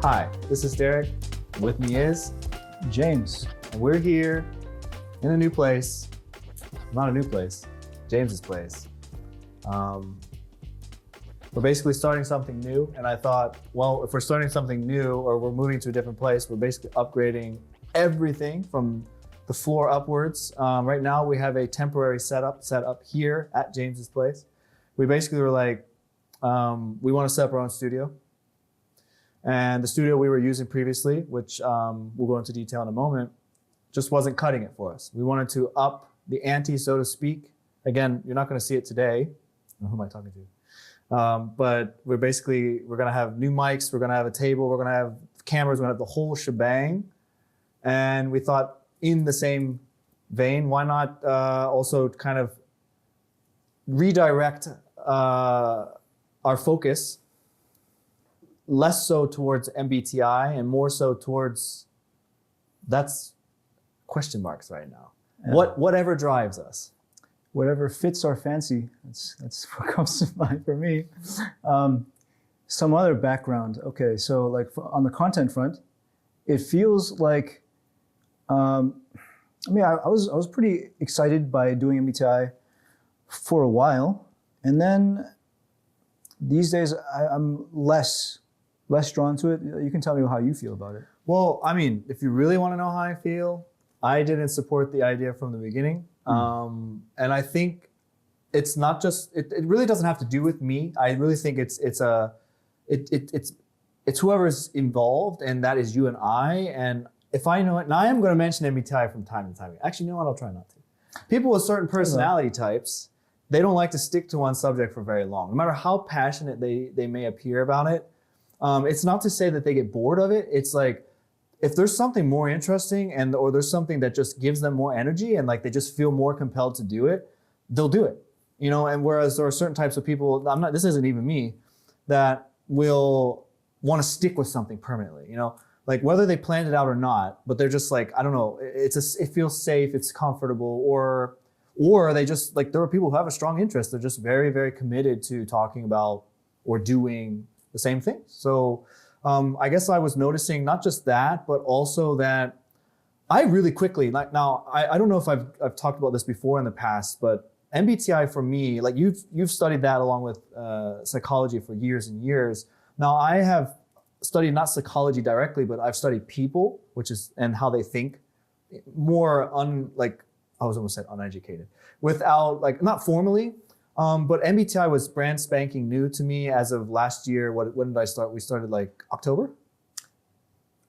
Hi, this is Derek. With me is James. and we're here in a new place. Not a new place, James's place. We're basically starting something new, and I thought, well, if we're starting something new or we're moving to a different place, we're basically upgrading everything from the floor upwards. Right now, we have a temporary setup set up here at James's place. We basically were like, we want to set up our own studio. And the studio we were using previously, which we'll go into detail in a moment, just wasn't cutting it for us. We wanted to up the ante, so to speak. Again, you're not going to see it today. Who am I talking to? But we're going to have new mics. We're going to have a table. We're going to have cameras. We're going to have the whole shebang. And we thought, in the same vein, why not also kind of redirect our focus less so towards MBTI and more so towards, that's question marks right now. Yeah. Whatever drives us. Whatever fits our fancy. That's what comes to mind for me. Some other background. Okay, so like on the content front, it feels like, I was pretty excited by doing MBTI for a while, and then these days I'm less drawn to it. You can tell me how you feel about it. Well, I mean, if you really want to know how I feel, I didn't support the idea from the beginning. And I think it's not just, it really doesn't have to do with me. I really think it's whoever's involved, and that is you and I. And if I know it, and I am going to mention MBTI from time to time. Actually, you know what? I'll try not to. People with certain personality types, they don't like to stick to one subject for very long. No matter how passionate they may appear about it. It's not to say that they get bored of it. It's like, if there's something more interesting or there's something that just gives them more energy and like they just feel more compelled to do it, they'll do it. And whereas there are certain types of people, this isn't even me, that will want to stick with something permanently, like whether they planned it out or not, but they're just like, I don't know, it feels safe, it's comfortable, or they just like, there are people who have a strong interest. They're just very, very committed to talking about or doing the same thing. So I guess I was noticing not just that, but also that I really quickly, like now, I don't know if I've talked about this before in the past, but MBTI for me, like you've studied that along with psychology for years and years. Now I have studied not psychology directly, but I've studied people, and how they think, more I was almost said uneducated, without like, not formally. But MBTI was brand spanking new to me as of last year. When did I start? We started like October?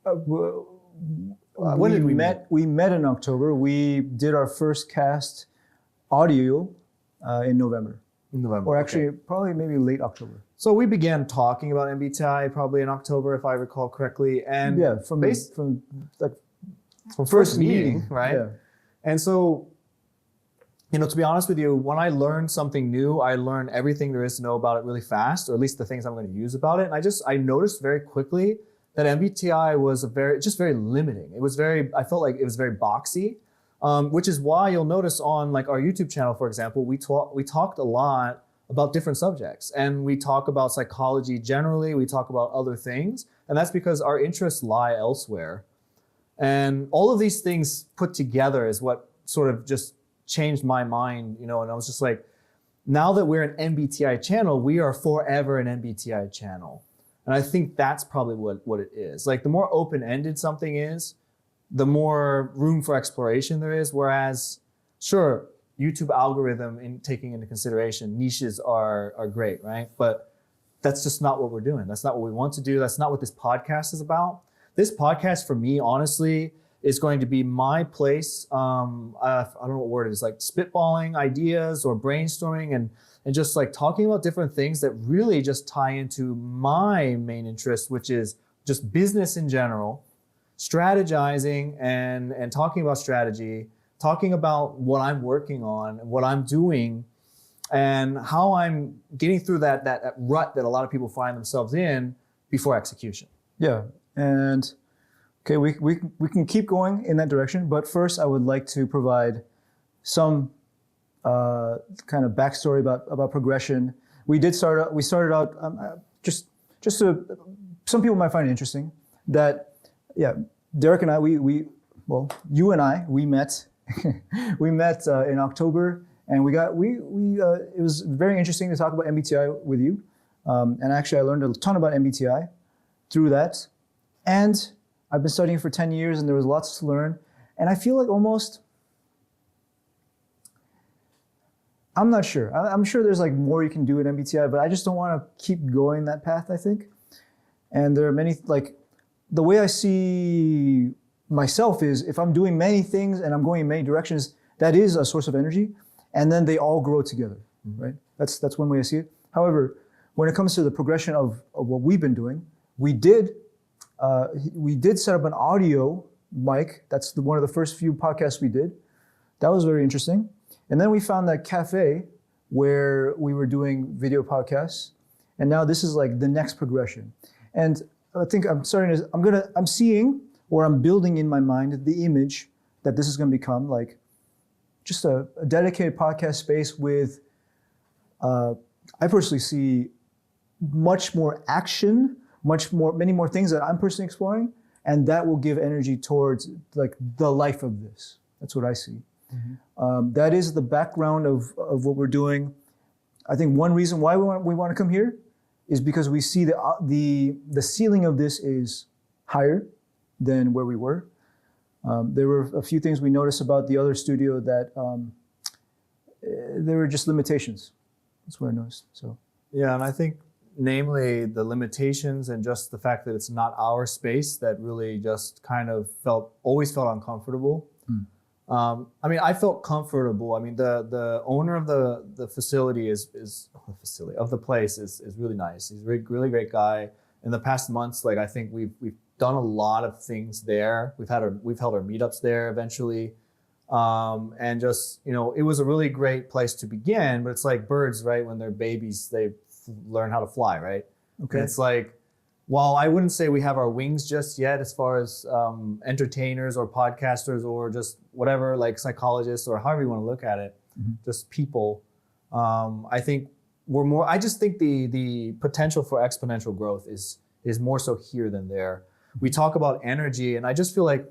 When did we met? We met in October. We did our first cast audio in November. Or actually, probably maybe late October. So we began talking about MBTI probably in October, if I recall correctly. And yeah, from first meeting, right? Yeah. And so, to be honest with you, when I learn something new, I learn everything there is to know about it really fast, or at least the things I'm going to use about it. And I noticed very quickly that MBTI was very limiting. I felt like it was very boxy, which is why you'll notice on like our YouTube channel, for example, we talked a lot about different subjects, and we talk about psychology generally. We talk about other things, and that's because our interests lie elsewhere. And all of these things put together is what sort of just changed my mind, and I was just like, now that we're an MBTI channel, we are forever an MBTI channel. And I think that's probably what it is. Like, the more open-ended something is, the more room for exploration there is. Whereas, sure, YouTube algorithm, in taking into consideration, niches are great, right? But that's just not what we're doing. That's not what we want to do. That's not what this podcast is about. This podcast, for me, honestly, is going to be my place. I don't know what word it is, like spitballing ideas or brainstorming and just like talking about different things that really just tie into my main interest, which is just business in general, strategizing and talking about strategy, talking about what I'm working on and what I'm doing and how I'm getting through that rut that a lot of people find themselves in before execution. Yeah, and okay, we can keep going in that direction, but first I would like to provide some kind of backstory about progression. We started out just some people might find it interesting. that, yeah, Derek and I, well, you and I, we met, we met in October, and it was very interesting to talk about MBTI with you. And actually, I learned a ton about MBTI through that. And I've been studying for 10 years, and there was lots to learn. And I feel like I'm not sure. I'm sure there's like more you can do in MBTI, but I just don't want to keep going that path, I think. And there are many, like, the way I see myself is if I'm doing many things and I'm going in many directions, that is a source of energy. And then they all grow together, right? That's one way I see it. However, when it comes to the progression of what we've been doing, we did set up an audio mic. That's one of the first few podcasts we did. That was very interesting. And then we found that cafe where we were doing video podcasts. And now this is like the next progression. And I think I'm seeing, or I'm building in my mind, the image that this is going to become, like just a dedicated podcast space with, I personally see much more action, many more things that I'm personally exploring, and that will give energy towards like the life of this. That's what I see. Mm-hmm. That is the background of what we're doing. I think one reason why we want to come here is because we see the ceiling of this is higher than where we were. There were a few things we noticed about the other studio that there were just limitations. That's what I noticed. So yeah, and I think namely the limitations and just the fact that it's not our space that really just kind of always felt uncomfortable. I mean, I felt comfortable. I mean, the owner of the facility of the place is really nice. He's a really great guy. In the past months, like I think we've done a lot of things there. We've held our meetups there eventually. And just, it was a really great place to begin, but it's like birds, right? When they're babies, they learn how to fly, right? Okay. And it's like, while I wouldn't say we have our wings just yet as far as entertainers or podcasters or just whatever, like psychologists or however you want to look at it, just people, I think I just think the potential for exponential growth is more so here than there. We talk about energy, and I just feel like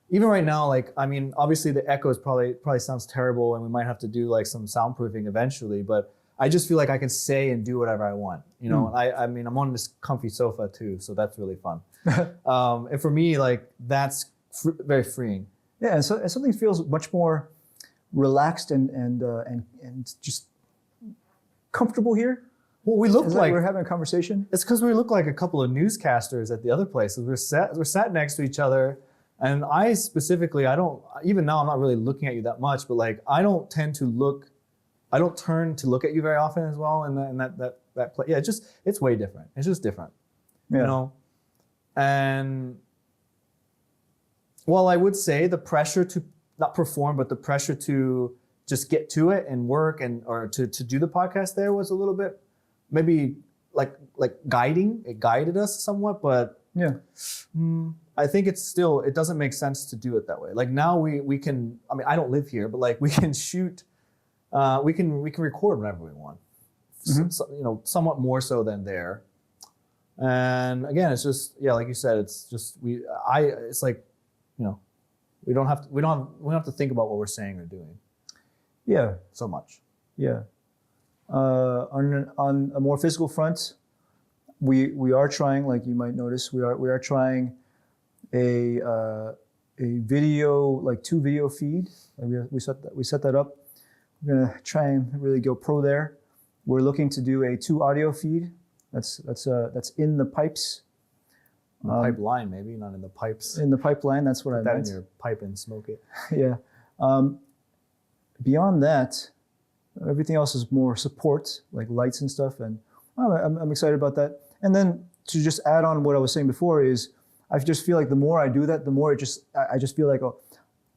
even right now, like, I mean, obviously the echoes probably sounds terrible, and we might have to do like some soundproofing eventually, but I just feel like I can say and do whatever I want, And I mean, I'm on this comfy sofa too, so that's really fun. And for me, like, that's very freeing. Yeah, and so something feels much more relaxed and just comfortable here. Well, we look like we're having a conversation. It's because we look like a couple of newscasters at the other places. We're sat next to each other, and I specifically, even now I'm not really looking at you that much, but like I don't turn to look at you very often as well. In that play, yeah, it's way different. It's just different, yeah. And while I would say the pressure to not perform, but the pressure to just get to it and work or to do the podcast there was a little bit maybe like guiding. It guided us somewhat, but yeah. I think it doesn't make sense to do it that way. Like now we can. I mean, I don't live here, but like we can shoot. We can record whenever we want, somewhat more so than there. And again, it's just, yeah, like you said, it's just it's like, we don't have to think about what we're saying or doing. Yeah, so much. Yeah. On a more physical front, we are trying, like you might notice, we are trying a video, like 2 video feed. We set that up. We're gonna try and really go pro there. We're looking to do a 2 audio feed. That's in the pipes. Pipeline, maybe, not in the pipes. In the pipeline, that's what I meant. Put that in your pipe and smoke it. Yeah. Beyond that, everything else is more support, like lights and stuff, and I'm excited about that. And then to just add on what I was saying before is, I just feel like the more I do that, the more I just feel like,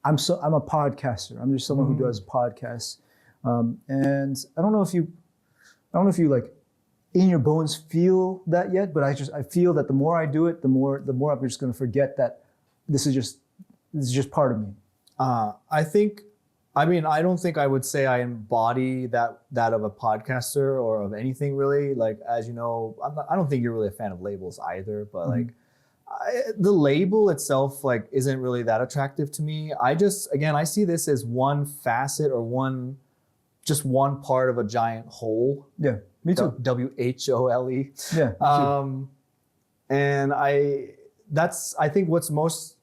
I'm a podcaster. I'm just someone who does podcasts. And I don't know if you like in your bones feel that yet, but I feel that the more I do it, the more I'm just going to forget that this is just part of me. I don't think I would say I embody that of a podcaster or of anything really. Like, as you know, I don't think you're really a fan of labels either, but like, The label itself like isn't really that attractive to me. I see this as one facet or one part of a giant whole. Yeah, me too. WHOLE. Yeah, me too. And I think what's most,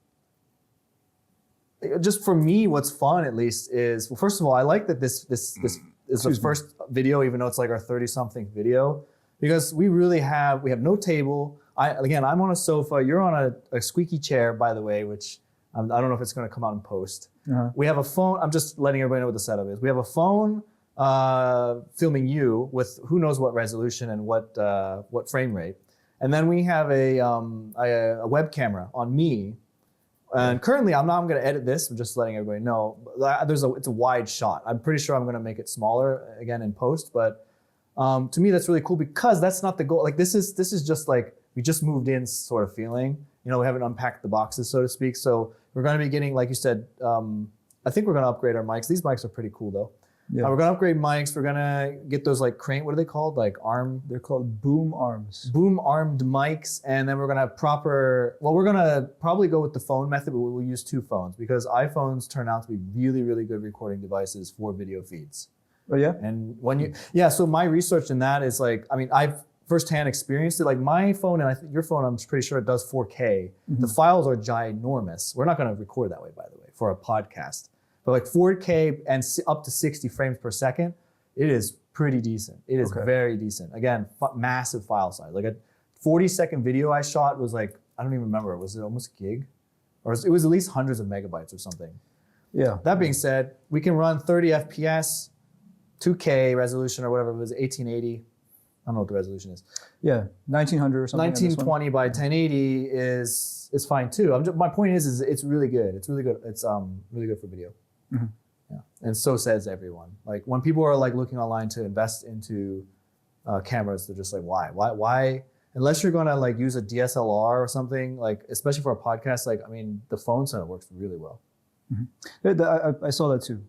just for me, what's fun at least is, well, first of all, I like that this is the first video, even though it's like our 30-something video, because we have no table. I'm on a sofa. You're on a squeaky chair, by the way, which I don't know if it's going to come out in post. Uh-huh. We have a phone. I'm just letting everybody know what the setup is. We have a phone filming you with who knows what resolution and what frame rate, and then we have a web camera on me. And currently, I'm going to edit this. I'm just letting everybody know. It's a wide shot. I'm pretty sure I'm going to make it smaller again in post, but to me that's really cool because that's not the goal. Like this is just like we just moved in sort of feeling. We haven't unpacked the boxes, so to speak. So we're going to be getting, like you said, I think we're going to upgrade our mics. These mics are pretty cool though. Yeah. We're going to upgrade mics. We're going to get those like crane. What are they called? Like arm. They're called boom arms. Boom armed mics, and then we're going to have we're going to probably go with the phone method, but we'll use 2 phones because iPhones turn out to be really, really good recording devices for video feeds. Oh yeah. And so my research in that is like, I've firsthand experienced it. Like my phone and I think your phone, I'm pretty sure it does 4K. Mm-hmm. The files are ginormous. We're not going to record that way, by the way, for a podcast. But like 4K and up to 60 frames per second, it is pretty decent. It is very decent. Again, massive file size. Like a 40-second video I shot was like, I don't even remember. Was it almost a gig? Or it was at least hundreds of megabytes or something. Yeah. That being said, we can run 30 FPS, 2K resolution or whatever it was, 1880. I don't know what the resolution is. Yeah, 1900 or something. 1920 by 1080 is fine too. My point is it's really good. It's really good. It's really good for video. Mm-hmm. Yeah, and so says everyone. Like when people are like looking online to invest into cameras, they're just like, why? Unless you're gonna like use a DSLR or something, like especially for a podcast, like the phone center works really well. Mm-hmm. I saw that too.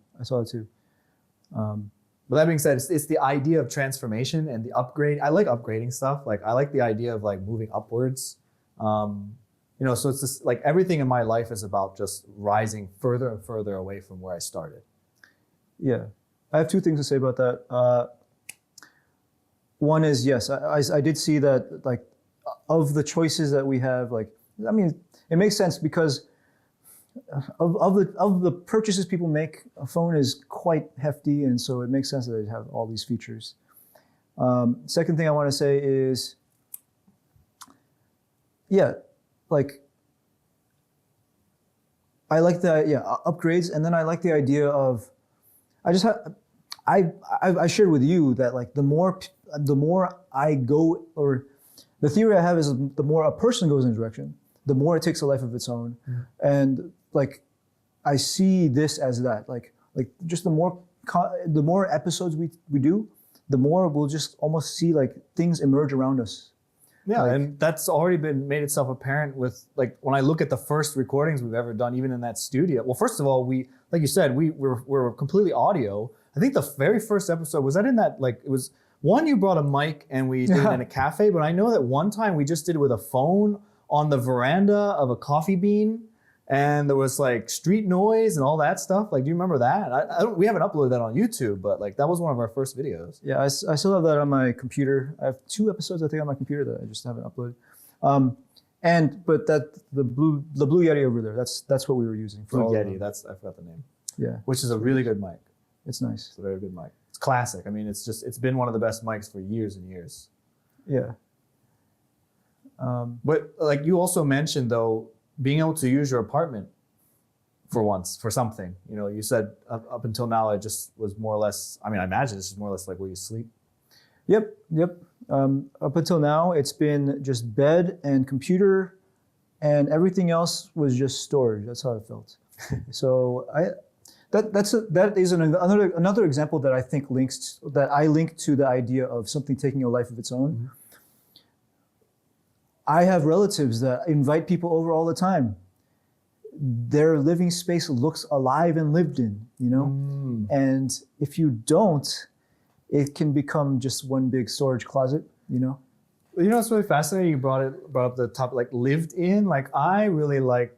But that being said, it's the idea of transformation and the upgrade. I like upgrading stuff. Like I like the idea of like moving upwards. So it's just like everything in my life is about just rising further and further away from where I started. Yeah, I have 2 things to say about that. One is, yes, I did see that like of the choices that we have, like, it makes sense because of the purchases people make, a phone is quite hefty, and so it makes sense that they have all these features. Second thing I want to say is, yeah, like I like the upgrades, and then I like the idea of I shared with you that like the more I go, or the theory I have is the more a person goes in a direction, the more it takes a life of its own. Mm-hmm. And like I see this as that, like just the more episodes we do, the more we'll just almost see like things emerge around us. Yeah, and that's already made itself apparent with like when I look at the first recordings we've ever done, even in that studio. Well, first of all, like you said, we're completely audio. I think the very first episode was that in that like it was one you brought a mic and we did it in a cafe, but I know that one time we just did it with a phone on the veranda of a coffee bean, and there was like street noise and all that stuff. Like, do you remember that? We haven't uploaded that on YouTube, but like that was one of our first videos. Yeah, I still have that on my computer. I have 2 episodes I think on my computer that I just haven't uploaded. But that the blue Yeti over there, that's what we were using. Blue Yeti, I forgot the name. Yeah, which is a really good mic. It's nice. It's a very good mic. It's classic. It's been one of the best mics for years and years. Yeah. But like you also mentioned though, being able to use your apartment for once, for something. You said up until now it just was more or less, I imagine it's just more or less like where you sleep. Yep. Up until now, it's been just bed and computer, and everything else was just storage. That's how I felt. So that is another example that I think I link to the idea of something taking a life of its own. Mm-hmm. I have relatives that invite people over all the time. Their living space looks alive and lived in, And if you don't, it can become just one big storage closet, You know, it's really fascinating. You brought up the top, like lived in. Like I really like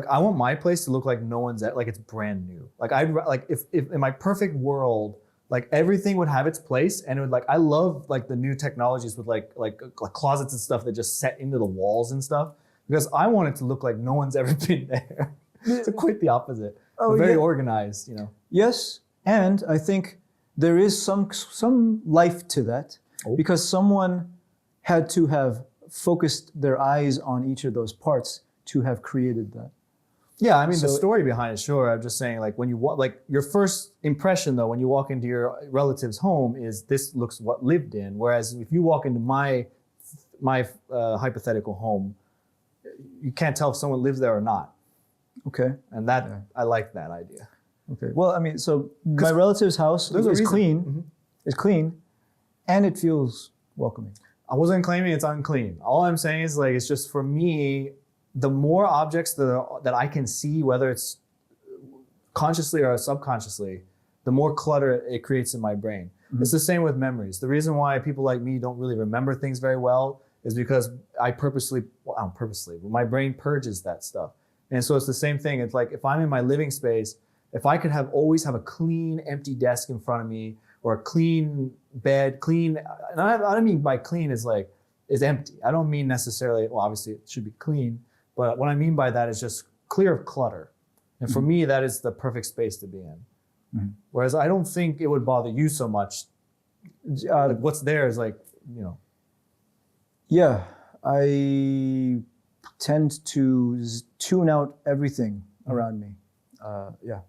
I want my place to look like no one's at, like it's brand new. Like if in my perfect world, like everything would have its place, and it would like I love like the new technologies with like closets and stuff that just set into the walls and stuff, because I want it to look like no one's ever been there. It's quite the opposite. Oh, Very yeah. organized, you know. Yes, and I think there is some life to that, because someone had to have focused their eyes on each of those parts to have created that. Yeah, I mean the So- story behind it, sure. I'm just saying, like when you walk, like your first impression though, when you walk into your relative's home, is this looks what lived in. Whereas if you walk into my hypothetical home, you can't tell if someone lives there or not. Okay. And that I like that idea. Okay. Well, I mean, so my relative's house There's a is reason. clean. Mhm. It's clean, and it feels welcoming. I wasn't claiming it's unclean. All I'm saying is like it's just for me, the more objects that I can see, whether it's consciously or subconsciously, the more clutter it creates in my brain. It's the same with memories. The reason why people like me don't really remember things very well is because I purposely, my brain purges that stuff. And so it's the same thing. It's like if I'm in my living space, if I could always have a clean, empty desk in front of me, or a clean bed, and I don't mean by clean is empty. I don't mean necessarily, well, obviously it should be clean, but what I mean by that is just clear of clutter. And for me, that is the perfect space to be in. Mm-hmm. Whereas I don't think it would bother you so much. Like what's there is like, you know. Yeah, I tend to tune out everything around me. Yeah.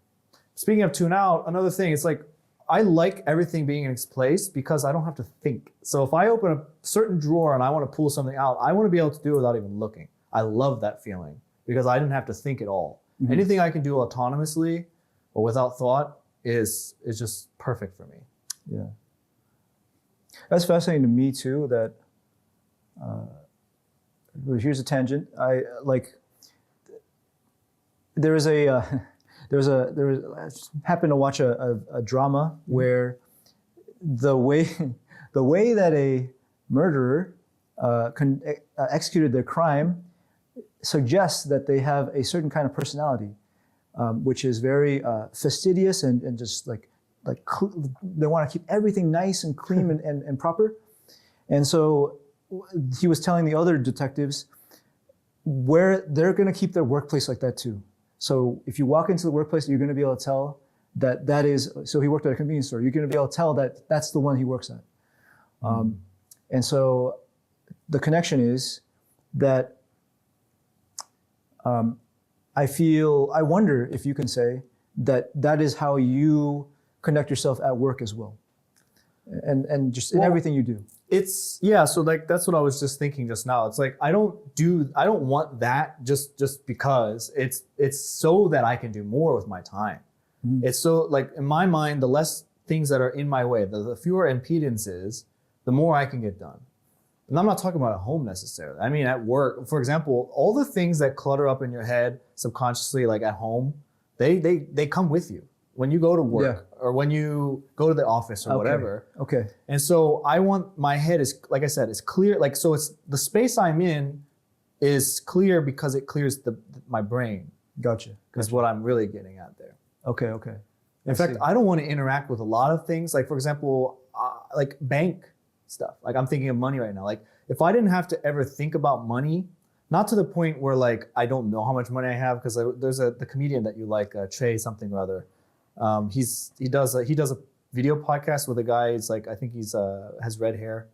Speaking of tune out, another thing, it's like, I like everything being in its place because I don't have to think. So if I open a certain drawer and I want to pull something out, I want to be able to do it without even looking. I love that feeling because I didn't have to think at all. Mm-hmm. Anything I can do autonomously or without thought is just perfect for me. Yeah. That's fascinating to me too, that here's a tangent. I happened to watch a drama where the way that a murderer executed their crime suggests that they have a certain kind of personality, which is very fastidious and just like they want to keep everything nice and clean and proper. And so he was telling the other detectives where they're going to keep their workplace like that too. So if you walk into the workplace, you're going to be able to tell that is, so he worked at a convenience store. You're going to be able to tell that that's the one he works at. And so the connection is that I wonder if you can say that is how you conduct yourself at work as well. And just in everything you do. So like that's what I was just thinking just now. It's like I don't want that just because it's so that I can do more with my time. Mm-hmm. It's so like in my mind, the less things that are in my way, the fewer impedances, the more I can get done. And I'm not talking about at home necessarily. I mean at work, for example, all the things that clutter up in your head subconsciously, like at home, they come with you when you go to work or when you go to the office or whatever. Okay. And so I want my head is, like I said, is clear. Like, so it's the space I'm in is clear because it clears my brain. Gotcha. That's what I'm really getting at there. Okay. In fact, I don't want to interact with a lot of things. Like, for example, like bank stuff. Like I'm thinking of money right now. Like if I didn't have to ever think about money, not to the point where like, I don't know how much money I have, because there's the comedian that you like, Che something or other. He does a video podcast with a guy. It's like, I think he's has red hair.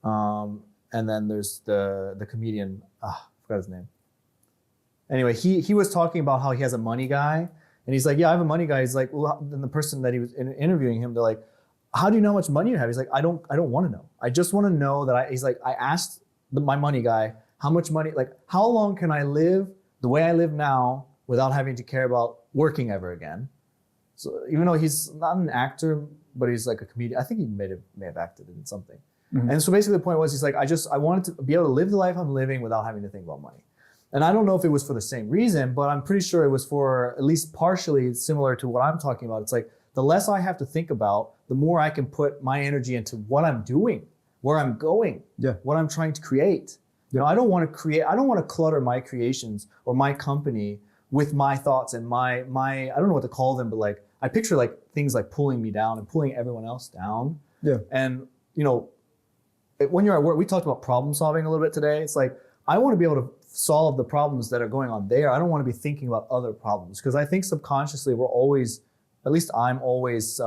And then there's the comedian. I forgot his name. Anyway, he was talking about how he has a money guy, and he's like, yeah, I have a money guy. He's like, well, then the person that he was interviewing him, they're like, how do you know how much money you have? He's like, I don't want to know. I just want to know that he's like, I asked my money guy how much money, like how long can I live the way I live now without having to care about working ever again. So even though he's not an actor, but he's like a comedian, I think he may have acted in something. Mm-hmm. And so basically the point was, he's like, I wanted to be able to live the life I'm living without having to think about money. And I don't know if it was for the same reason, but I'm pretty sure it was for at least partially similar to what I'm talking about. It's like the less I have to think about, the more I can put my energy into what I'm doing, where I'm going, what I'm trying to create. You know, I don't want to clutter my creations or my company with my thoughts and my I don't know what to call them, but like I picture like things like pulling me down and pulling everyone else down. Yeah. And you know, when you're at work, we talked about problem solving a little bit today. It's like I want to be able to solve the problems that are going on there. I don't want to be thinking about other problems because I think subconsciously we're always, at least I'm always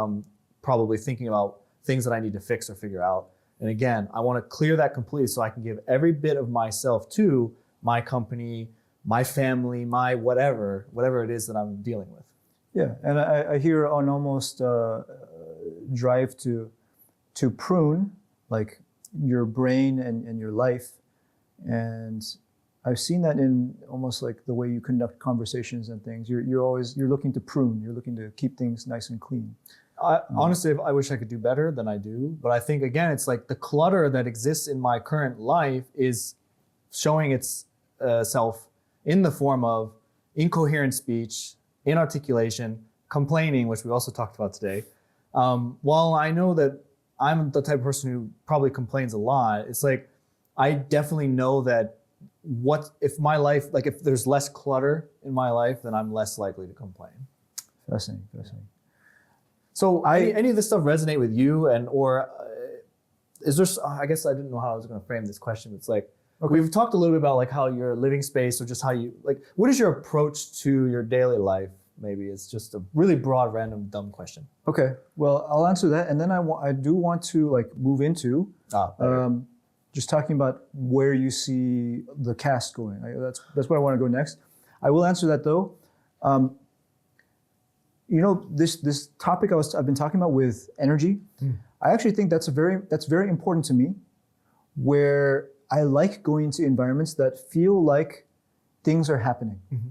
probably thinking about things that I need to fix or figure out. And again, I want to clear that completely so I can give every bit of myself to my company, my family, my whatever it is that I'm dealing with. Yeah, and I hear an almost drive to prune like your brain and your life, and I've seen that in almost like the way you conduct conversations and things. You're looking to prune. You're looking to keep things nice and clean. Honestly, I wish I could do better than I do, but I think again, it's like the clutter that exists in my current life is showing its self in the form of incoherent speech, inarticulation, complaining, which we also talked about today. While I know that I'm the type of person who probably complains a lot, it's like I definitely know that if my life, like if there's less clutter in my life, then I'm less likely to complain. Fascinating. So any of this stuff resonate with you, or is there? I guess I didn't know how I was going to frame this question. It's like we've talked a little bit about like how your living space, or just how you like. What is your approach to your daily life? Maybe it's just a really broad, random, dumb question. Okay, well I'll answer that, and then I do want to like move into just talking about where you see the cast going. That's where I want to go next. I will answer that though. You know, this topic I've been talking about with energy, I actually think that's very important to me, where I like going into environments that feel like things are happening. Mm-hmm.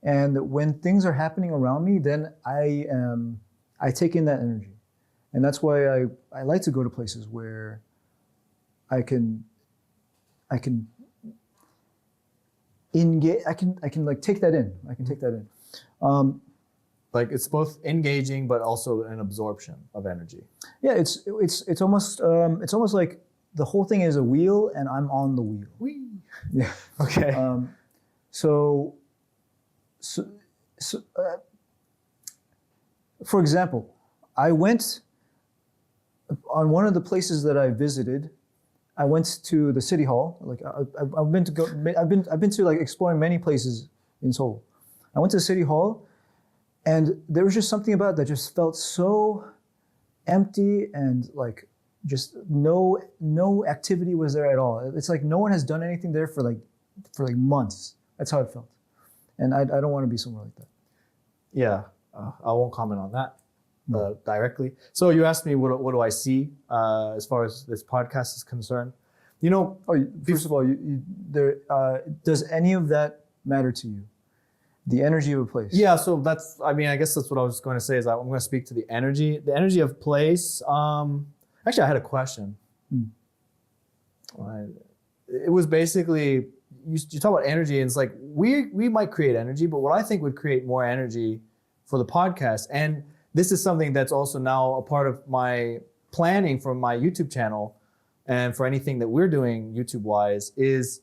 And when things are happening around me, then I take in that energy. And that's why I like to go to places where I can engage, I can like take that in. I can take that in. Like it's both engaging, but also an absorption of energy. Yeah, it's almost like the whole thing is a wheel, and I'm on the wheel. Whee. Yeah. Okay. For example, I went on one of the places that I visited. I went to the city hall. Like I've been to like exploring many places in Seoul. I went to the city hall. And there was just something about it that just felt so empty, and like just no activity was there at all. It's like no one has done anything there for like months. That's how it felt. And I don't want to be somewhere like that. Yeah, I won't comment on that directly. So you asked me what do I see as far as this podcast is concerned. You know, first of all, does any of that matter to you? The energy of a place. Yeah, so I guess that's what I was going to say is I'm going to speak to the energy of place. Actually, I had a question. It was basically, you talk about energy, and it's like, we might create energy, but what I think would create more energy for the podcast, and this is something that's also now a part of my planning for my YouTube channel, and for anything that we're doing YouTube-wise, is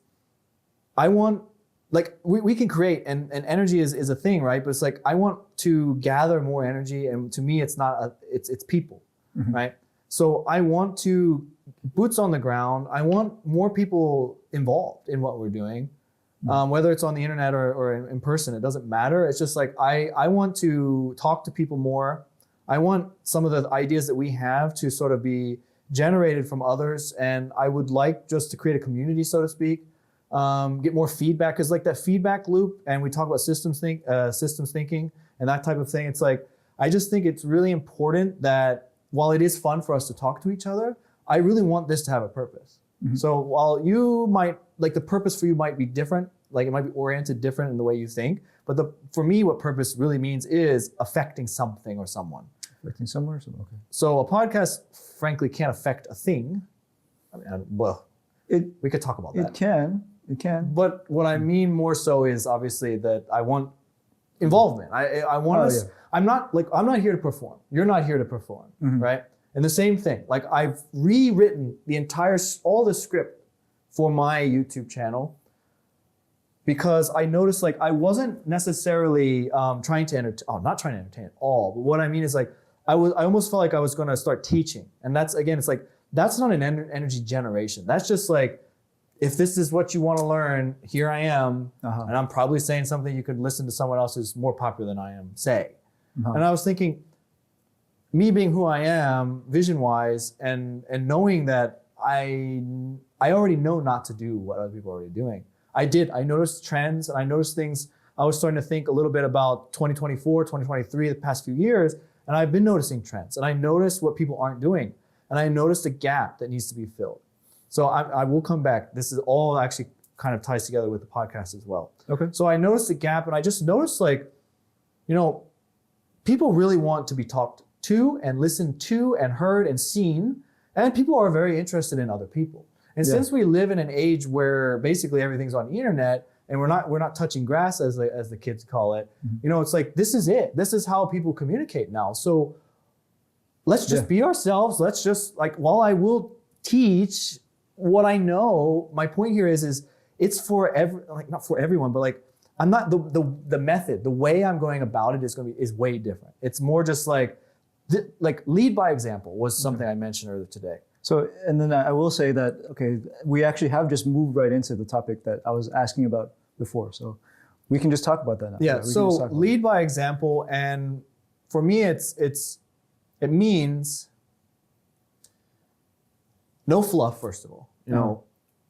I want, like we can create, and energy is a thing, right? But it's like I want to gather more energy, and to me, it's not it's people, right? So I want to boots on the ground. I want more people involved in what we're doing, whether it's on the internet or in person. It doesn't matter. It's just like I want to talk to people more. I want some of the ideas that we have to sort of be generated from others, and I would like just to create a community, so to speak. Get more feedback, because like that feedback loop, and we talk about systems thinking and that type of thing. It's like I just think it's really important that while it is fun for us to talk to each other, I really want this to have a purpose. Mm-hmm. So while you might like the purpose for you might be different, like it might be oriented different in the way you think, but for me, what purpose really means is affecting something or someone. Affecting someone or something. Okay. So a podcast, frankly, can't affect a thing. I mean, we could talk about that. It can. But what I mean more so is obviously that I want involvement. I want us. Yeah. I'm not here to perform. You're not here to perform, right? And the same thing, like I've rewritten all the script for my YouTube channel because I noticed like I wasn't necessarily not trying to entertain at all. But what I mean is like, I almost felt like I was going to start teaching. And that's, again, it's like, that's not an energy generation. That's just like, if this is what you want to learn, here I am. And I'm probably saying something you could listen to someone else who's more popular than I am say. And I was thinking, me being who I am, vision-wise, and knowing that I already know not to do what other people are already doing. I noticed trends and I noticed things. I was starting to think a little bit about 2024, 2023, the past few years, and I've been noticing trends. And I noticed what people aren't doing. And I noticed a gap that needs to be filled. So I will come back. This is all actually kind of ties together with the podcast as well. Okay. So I noticed a gap and I just noticed like, people really want to be talked to and listened to and heard and seen. And people are very interested in other people. And since we live in an age where basically everything's on the internet and we're not touching grass as the kids call it, it's like, this is it. This is how people communicate now. So let's just be ourselves. Let's just like, while I will teach what I know, my point here is it's for not for everyone, but like, I'm not the method, the way I'm going about it is way different. It's more just like lead by example was something I mentioned earlier today. So, and then I will say that, okay, we actually have just moved right into the topic that I was asking about before. So we can just talk about that now. Yeah, so lead by example. And for me, it means no fluff, first of all.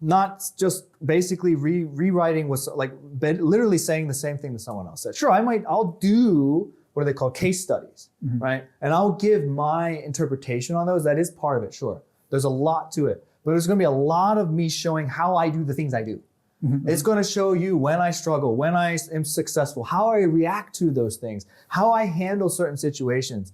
Not just basically rewriting what's like literally saying the same thing that someone else said. Sure, I'll do what are they called, case studies, right? And I'll give my interpretation on those. That is part of it, sure. There's a lot to it, but there's going to be a lot of me showing how I do the things I do. It's going to show you when I struggle, when I am successful, how I react to those things, how I handle certain situations.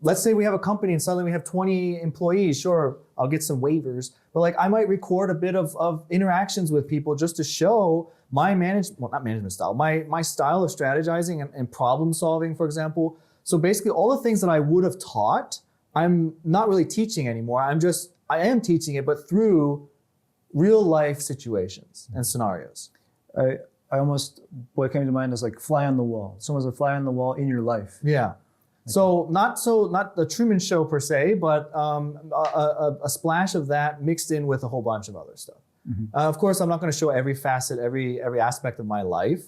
Let's say we have a company and suddenly we have 20 employees. Sure, I'll get some waivers, but like I might record a bit of interactions with people just to show my not management style, my style of strategizing and problem solving, for example. So basically all the things that I would have taught, I'm not really teaching anymore. I am teaching it, but through real life situations and scenarios. What came to mind is like fly on the wall. Someone's a fly on the wall in your life. Yeah. So not the Truman Show per se, but a splash of that mixed in with a whole bunch of other stuff. Of course, I'm not going to show every facet, every aspect of my life,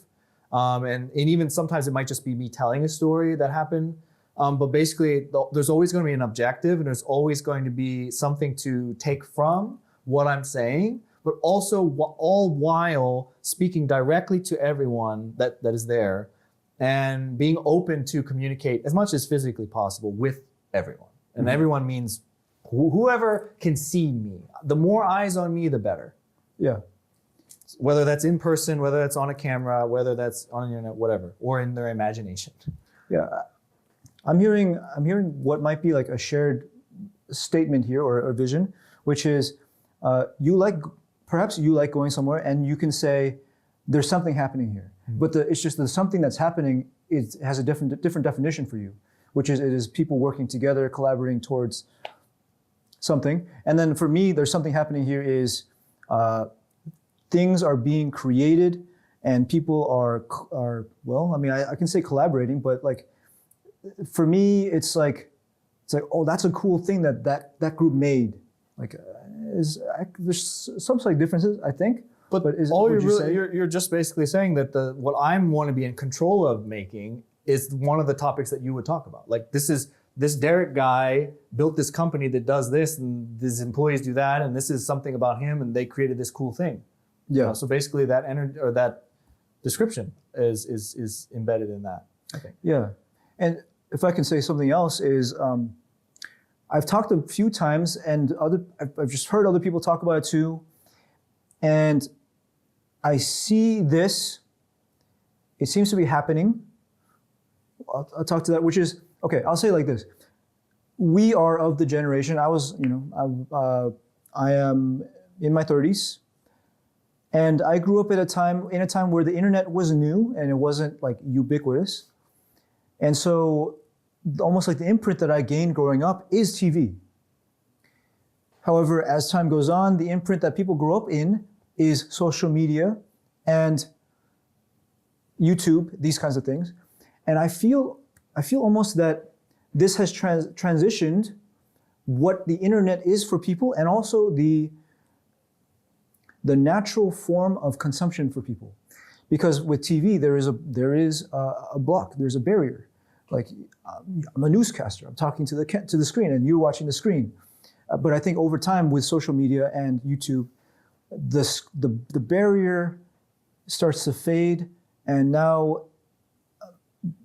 and even sometimes it might just be me telling a story that happened. But basically, there's always going to be an objective, and there's always going to be something to take from what I'm saying, but also all while speaking directly to everyone that is there. And being open to communicate as much as physically possible with everyone. And everyone means whoever can see me. The more eyes on me, the better. Yeah. Whether that's in person, whether that's on a camera, whether that's on the internet, whatever, or in their imagination. Yeah. I'm hearing what might be like a shared statement here or vision, which is perhaps you like going somewhere and you can say, there's something happening here. But it's just that something that's happening has a different definition for you, which is it is people working together, collaborating towards something. And then for me, there's something happening here is things are being created and people are well, I mean, I can say collaborating, but like for me, it's like, oh, that's a cool thing that group made. Like there's some slight differences, I think. But you're just basically saying that what I want to be in control of making is one of the topics that you would talk about. Like this Derek guy built this company that does this, and his employees do that, and this is something about him, and they created this cool thing. Yeah. So basically, that energy or that description is embedded in that. Okay. Yeah, and if I can say something else is, I've talked a few times, and I've just heard other people talk about it too. And I see this, it seems to be happening. I'll talk to that, which is, okay, I'll say it like this. We are of the generation, I am in my 30s, and I grew up in a time where the internet was new and it wasn't like ubiquitous. And so almost like the imprint that I gained growing up is TV. However, as time goes on, the imprint that people grow up in is social media and YouTube, these kinds of things. And I feel almost that this has transitioned what the internet is for people, and also the natural form of consumption for people. Because with TV, there is a block, there's a barrier. Like, I'm a newscaster, I'm talking to the screen, and you're watching the screen. But I think over time, with social media and YouTube, the barrier starts to fade. And now,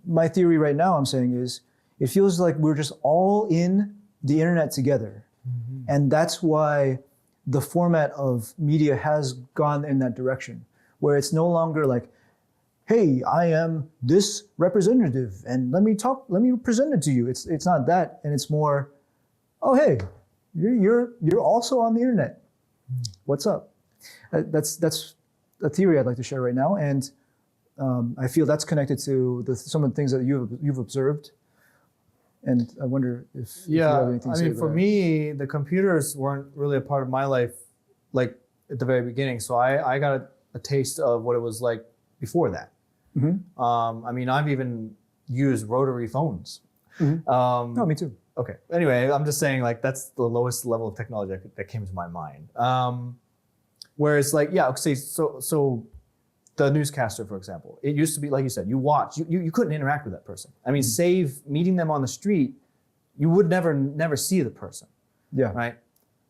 my theory right now, I'm saying, is it feels like we're just all in the internet together. Mm-hmm. And that's why the format of media has gone in that direction, where it's no longer like, hey, I am this representative and let me present it to you. It's not that, and it's more, oh, hey, you're also on the internet. What's up? That's a theory I'd like to share right now, and I feel that's connected to some of the things that you've observed. And I wonder if you have anything to say about for me, the computers weren't really a part of my life, like at the very beginning. So I got a taste of what it was like before that. Mm-hmm. I've even used rotary phones. Mm-hmm. No, me too. Okay. Anyway, I'm just saying, like, that's the lowest level of technology that came to my mind. Whereas, like, so the newscaster, for example, it used to be, like you said, you couldn't interact with that person. Save meeting them on the street, you would never see the person. Yeah. Right.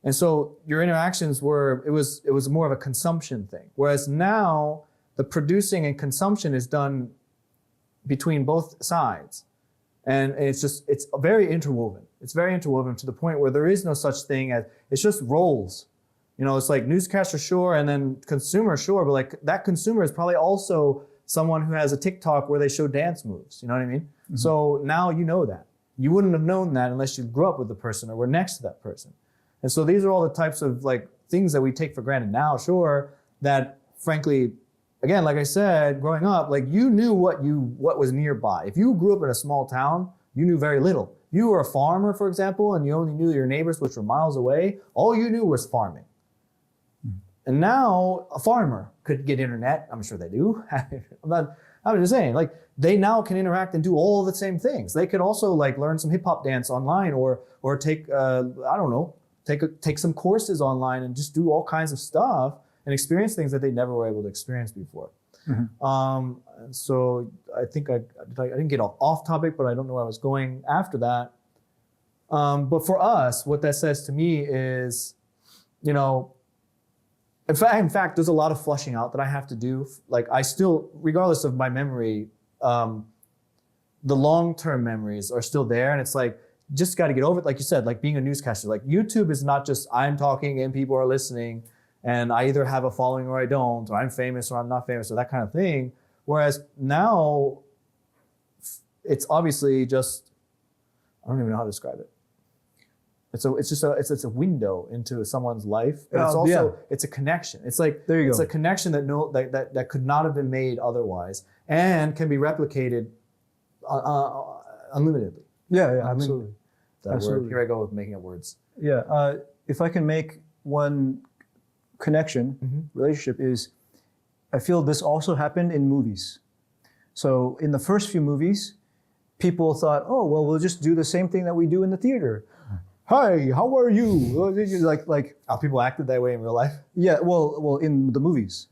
And so your interactions it was more of a consumption thing. Whereas now the producing and consumption is done between both sides. And it's very interwoven. It's very interwoven to the point where there is no such thing as, it's just roles. It's like newscaster, sure, and then consumer, sure, but like that consumer is probably also someone who has a TikTok where they show dance moves. You know what I mean? Mm-hmm. So now you know that. You wouldn't have known that unless you grew up with the person or were next to that person. And so these are all the types of like things that we take for granted now, sure, that frankly, again, like I said, growing up, like you knew what was nearby. If you grew up in a small town, you knew very little. You were a farmer, for example, and you only knew your neighbors, which were miles away. All you knew was farming. And now a farmer could get internet. I'm sure they do. I'm just saying, like, they now can interact and do all the same things. They could also like learn some hip hop dance online, or take take some courses online and just do all kinds of stuff and experience things that they never were able to experience before. Mm-hmm. So I think I didn't get off topic, but I don't know where I was going after that. But for us, what that says to me is, in fact, there's a lot of flushing out that I have to do. Like I still, regardless of my memory, the long-term memories are still there. And it's like, just got to get over it. Like you said, like being a newscaster, like YouTube is not just I'm talking and people are listening and I either have a following or I don't, or I'm famous or I'm not famous or that kind of thing. Whereas now it's obviously just, I don't even know how to describe it. It's a window into someone's life, but it's also it's a connection. It's like it's a connection that could not have been made otherwise, and can be replicated unlimitedly. Yeah, absolutely. Word. Here I go with making up words. Yeah, if I can make one connection, relationship is, I feel this also happened in movies. So in the first few movies, people thought, oh well, we'll just do the same thing that we do in the theater. Hi, how are you? Like people acted that way in real life? Yeah, well, in the movies.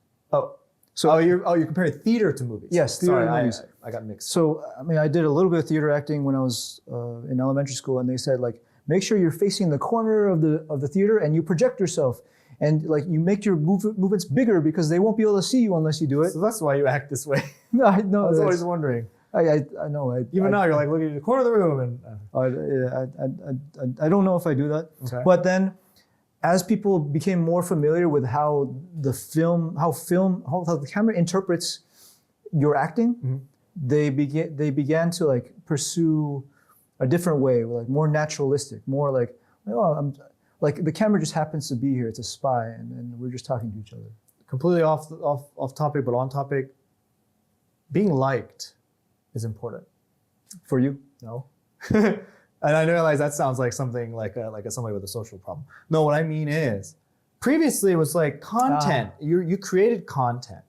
You're comparing theater to movies. Yes, theater to movies. I got mixed. So I did a little bit of theater acting when I was in elementary school, and they said like, make sure you're facing the corner of the theater and you project yourself, and like you make your movements bigger because they won't be able to see you unless you do it. So that's why you act this way. No, I know. I was always wondering. I know. Even now, you're like looking at the corner of the room, and I don't know if I do that. Okay. But then, as people became more familiar with how the camera interprets your acting, they began to like pursue a different way, like more naturalistic, more like, oh, like the camera just happens to be here. It's a spy, and we're just talking to each other. Completely off topic, but on topic. Being liked is important. For you? No. And I realize that sounds like something like somebody with a social problem. No, what I mean is, previously it was like content. You created content,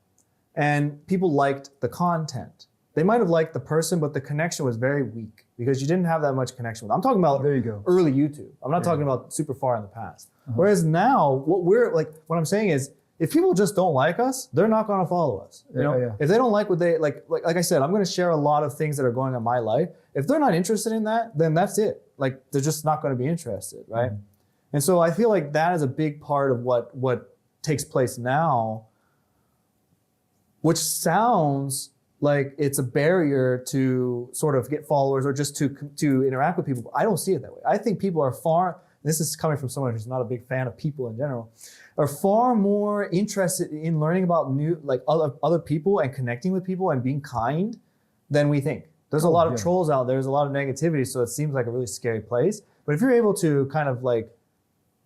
and people liked the content. They might have liked the person, but the connection was very weak because you didn't have that much connection with them. I'm talking about There you go. early YouTube. I'm not talking about super far in the past. Whereas now, what I'm saying is, if people just don't like us, they're not going to follow us. You know, Yeah. if they don't like what they like I said, I'm going to share a lot of things that are going on in my life. If they're not interested in that, then that's it. Like they're just not going to be interested, right? And so I feel like that is a big part of what takes place now, which sounds like it's a barrier to sort of get followers or just to interact with people. I don't see it that way. I think people are far. This is coming from someone who's not a big fan of people in general, are far more interested in learning about other people and connecting with people and being kind than we think. There's a lot of trolls out there. There's a lot of negativity, so it seems like a really scary place. But if you're able to kind of like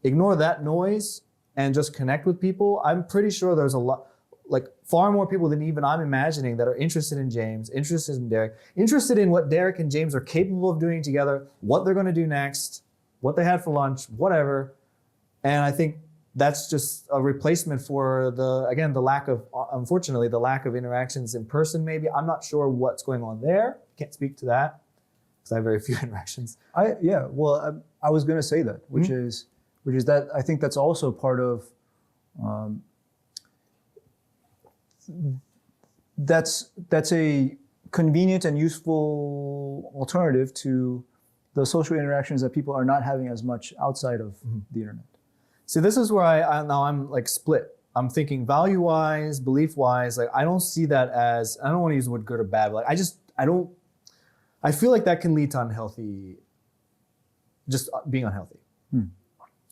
ignore that noise and just connect with people, I'm pretty sure there's a lot, like far more people than even I'm imagining that are interested in James, interested in Derek, interested in what Derek and James are capable of doing together, what they're going to do next, what they had for lunch, whatever. And I think that's just a replacement for unfortunately, the lack of interactions in person maybe. I'm not sure what's going on there. Can't speak to that because I have very few interactions. I was going to say that, which is that I think that's also part of, that's a convenient and useful alternative to the social interactions that people are not having as much outside of the internet. See, this is where I'm like split. I'm thinking value-wise, belief-wise, like I don't see that as, I don't want to use the word good or bad, but I feel like that can lead to just being unhealthy.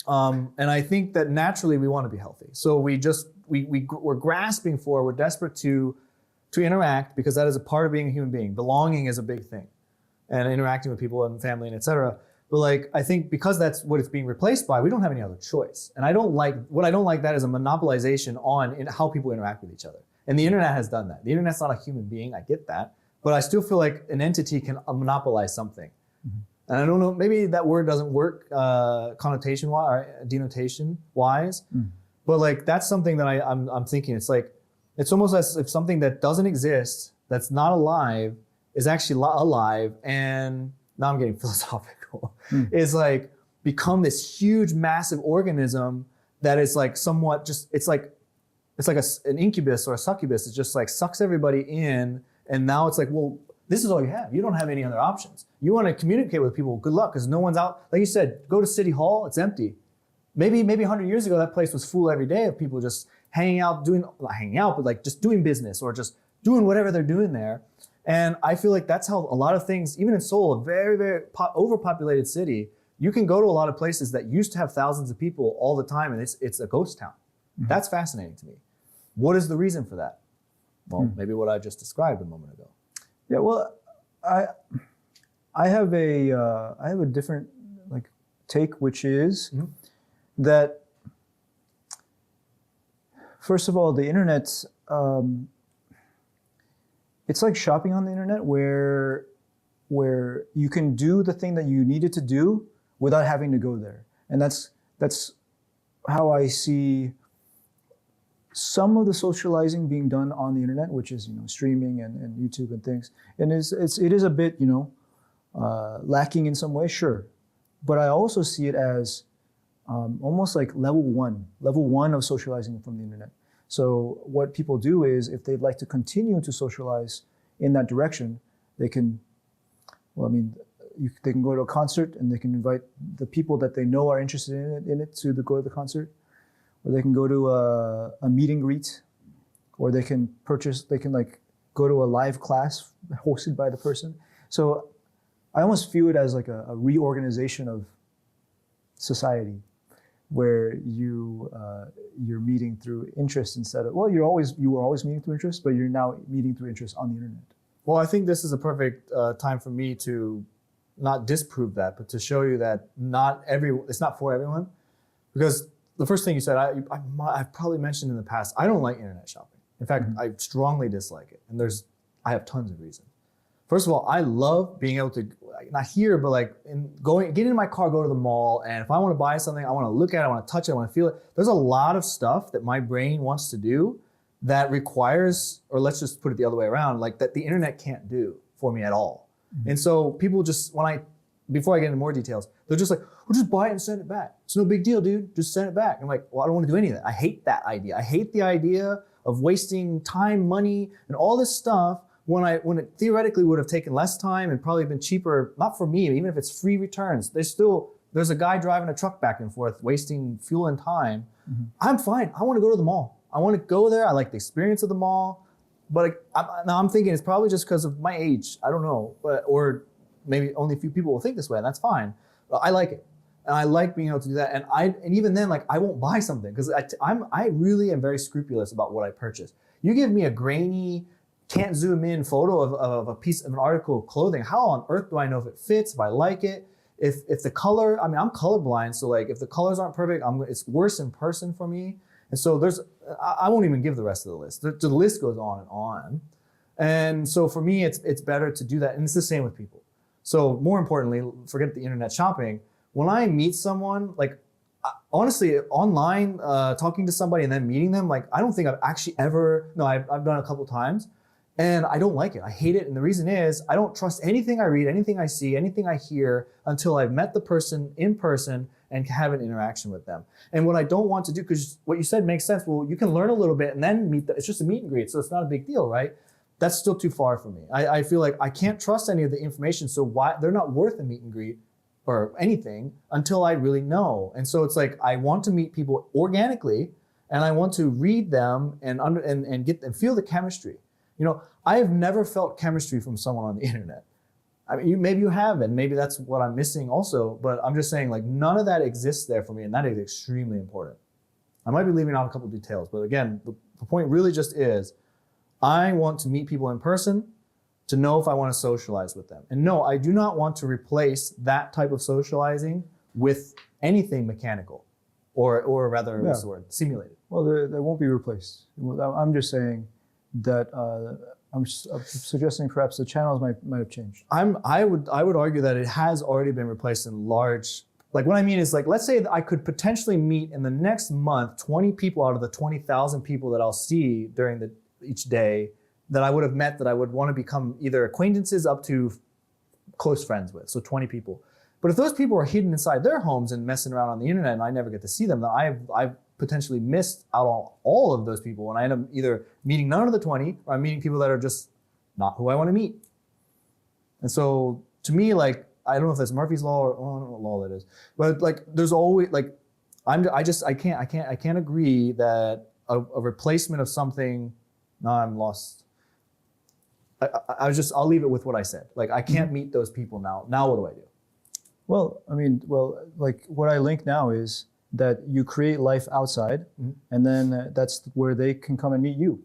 And I think that naturally we want to be healthy. So we're grasping for, we're desperate to interact because that is a part of being a human being. Belonging is a big thing. And interacting with people and family and et cetera. But like, I think because that's what it's being replaced by, we don't have any other choice. And I don't like that is a monopolization on how people interact with each other. And the internet has done that. The internet's not a human being, I get that. But I still feel like an entity can monopolize something. And I don't know, maybe that word doesn't work connotation-wise or denotation-wise. But like, that's something that I'm thinking. It's like, it's almost as if something that doesn't exist, that's not alive, is actually alive, and now I'm getting philosophical, is like become this huge, massive organism that is like somewhat just, it's like an incubus or a succubus. It just like sucks everybody in, and now it's like, well, this is all you have. You don't have any other options. You want to communicate with people, good luck, because no one's out. Like you said, go to City Hall, it's empty. Maybe 100 years ago, that place was full every day of people just hanging out, not hanging out, but like just doing business or just doing whatever they're doing there. And I feel like that's how a lot of things, even in Seoul, a very, very overpopulated city, you can go to a lot of places that used to have thousands of people all the time, and it's a ghost town. That's fascinating to me. What is the reason for that? Well, maybe what I just described a moment ago. Yeah, well, I have a different like take, which is that first of all, the internet's it's like shopping on the internet where you can do the thing that you needed to do without having to go there. And that's how I see some of the socializing being done on the internet, which is, streaming and YouTube and things. And it is a bit, lacking in some way, sure. But I also see it as almost like level one of socializing from the internet. So what people do is, if they'd like to continue to socialize in that direction, they can, they can go to a concert and they can invite the people that they know are interested in it to go to the concert, or they can go to a meet and greet, or they can go to a live class hosted by the person. So I almost view it as like a reorganization of society, where you're meeting through interest instead of, you were always meeting through interest, but you're now meeting through interest on the internet. Well, I think this is a perfect time for me to not disprove that, but to show you that it's not for everyone. Because the first thing you said, I've probably mentioned in the past, I don't like internet shopping. In fact, I strongly dislike it. And I have tons of reasons. First of all, I love being able to, not here, but like get in my car, go to the mall, and if I want to buy something, I want to look at it, I want to touch it, I want to feel it. There's a lot of stuff that my brain wants to do that requires, or let's just put it the other way around, like that the internet can't do for me at all. And so people just, before I get into more details, they're just like, well, just buy it and send it back. It's no big deal, dude. Just send it back. I'm like, well, I don't want to do any of that. I hate that idea. I hate the idea of wasting time, money, and all this stuff when it theoretically would have taken less time and probably been cheaper, not for me, even if it's free returns. There's a guy driving a truck back and forth, wasting fuel and time. I'm fine. I want to go to the mall. I want to go there. I like the experience of the mall. But now I'm thinking it's probably just because of my age. I don't know. Or maybe only a few people will think this way, and that's fine. But I like it. And I like being able to do that. And even then, like, I won't buy something because I really am very scrupulous about what I purchase. You give me a grainy, can't zoom in photo of a piece of an article of clothing. How on earth do I know if it fits, if I like it? If the color, I mean, I'm colorblind, so like if the colors aren't perfect, it's worse in person for me. And so I won't even give the rest of the list. The list goes on and on. And so for me, it's better to do that. And it's the same with people. So more importantly, forget the internet shopping. When I meet someone, like honestly, online, talking to somebody and then meeting them, like I don't think I've actually I've done a couple times. And I don't like it. I hate it. And the reason is I don't trust anything I read, anything I see, anything I hear until I've met the person in person and have an interaction with them. And what I don't want to do, because what you said makes sense. Well, you can learn a little bit and then it's just a meet and greet. So it's not a big deal, right? That's still too far for me. I feel like I can't trust any of the information. So why they're not worth a meet and greet or anything until I really know. And so it's like, I want to meet people organically and I want to read them and get and feel the chemistry. You know, I have never felt chemistry from someone on the internet. I mean, maybe you have, and maybe that's what I'm missing also, but I'm just saying like none of that exists there for me, and that is extremely important. I might be leaving out a couple of details, but again, the point really just is I want to meet people in person to know if I want to socialize with them. And no, I do not want to replace that type of socializing with anything mechanical or rather, what's the word, simulated. Well, they won't be replaced. I'm just saying that I'm suggesting perhaps the channels might have changed. I would argue that it has already been replaced in large. Like what I mean is like, let's say that I could potentially meet in the next month 20 people out of the 20,000 people that I'll see during each day that I would have met that I would want to become either acquaintances up to close friends with. So 20 people. But if those people are hidden inside their homes and messing around on the internet and I never get to see them, then I've potentially missed out on all of those people. And I end up either meeting none of the 20 or I'm meeting people that are just not who I want to meet. And so to me, like, I don't know if that's Murphy's Law or I don't know what law that is, but like, there's always like, I can't agree that a replacement of something, no, I'm lost. I'll leave it with what I said. Like, I can't meet those people now. Now what do I do? Well, I mean, like what I link now is that you create life outside, and then that's where they can come and meet you.